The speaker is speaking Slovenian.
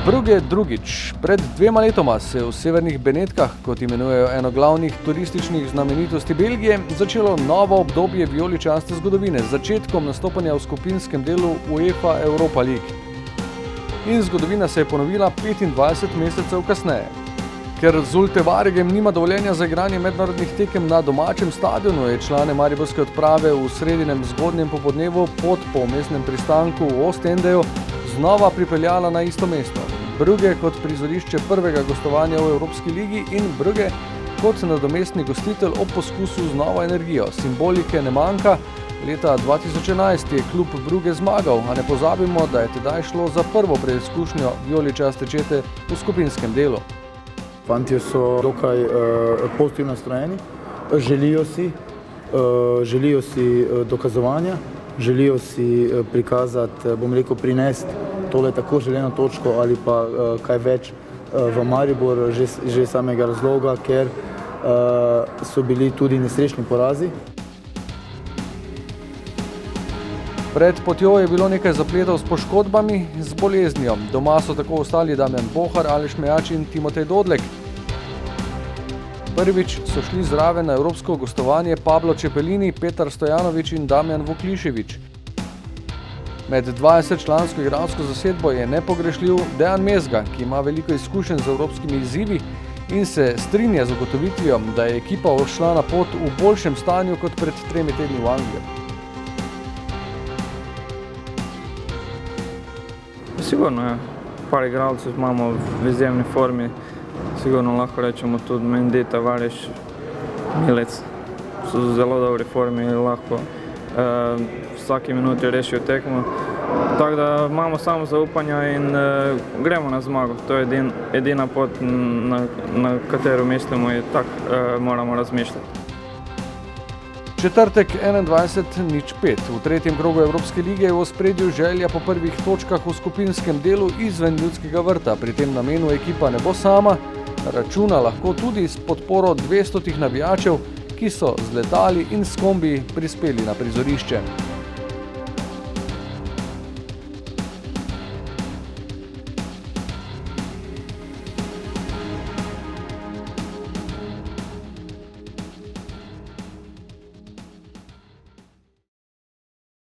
Brugge drugič. Pred 2 letoma se je v severnih Benetkah, kot imenujejo eno glavnih turističnih znamenitosti Belgije, začelo novo obdobje vijoličaste zgodovine z začetkom nastopanja v skupinskem delu UEFA Europa League. In zgodovina se je ponovila 25 mesecev kasneje. Ker Zulte Waregem nima dovoljenja za igranje mednarodnih tekem na domačem stadionu, je člane mariborske odprave v sredinem zgodnjem popoldnevu pot po mestnem pristanku v Ostendeju znova pripeljala na isto mesto. Brugge kot prizorišče prvega gostovanja v Evropski ligi in Brugge kot nadomestni gostitelj ob poskusu z novo energijo. Simbolike ne manjka. Leta 2011 je klub Brugge zmagal, a ne pozabimo, da je tedaj šlo za prvo preizkušnjo vijoličaste čete v skupinskem delu. Fantje so dokaj pozitivno nastrojeni, želijo si dokazovanja, želijo si prikazati, prinesti tole tako želeno točko ali pa kaj več v Maribor, že samega razloga, ker so bili tudi nesrečni porazi. Pred potjo je bilo nekaj zapletov s poškodbami, z boleznijo. Doma so tako ostali Damjan Bohar, Aleš Mejač in Timotej Dodlek. Prvič so šli zraven na evropsko gostovanje Pablo Čepelini, Petar Stojanović in Damjan Vuklišević. Med 20-člansko igralsko zasedbo je nepogrešljiv Dejan Mezga, ki ima veliko izkušenj z evropskimi izzivi in se strinja z ugotovitvijo, da je ekipa odšla na pot v boljšem stanju kot pred 3 tedni v Angliji. Sigurno, ja. Par igralcev imamo v izjemni formi. Sigurno lahko rečemo tudi Mendy, Tavares, Milec. So v zelo dobri formi in lahko vsaki minuti rešijo tekmo. Tako da imamo samo zaupanja in gremo na zmago. To je edina pot, na katero mislimo in tako moramo razmišljati. Četrtek 21:05. V tretjem krogu Evropske lige je v ospredju želja po prvih točkah v skupinskem delu izven Ljudskega vrta. Pri tem namenu ekipa ne bo sama, računa lahko tudi s podporo 200 navijačev, ki so z letali in s kombiji prispeli na prizorišče.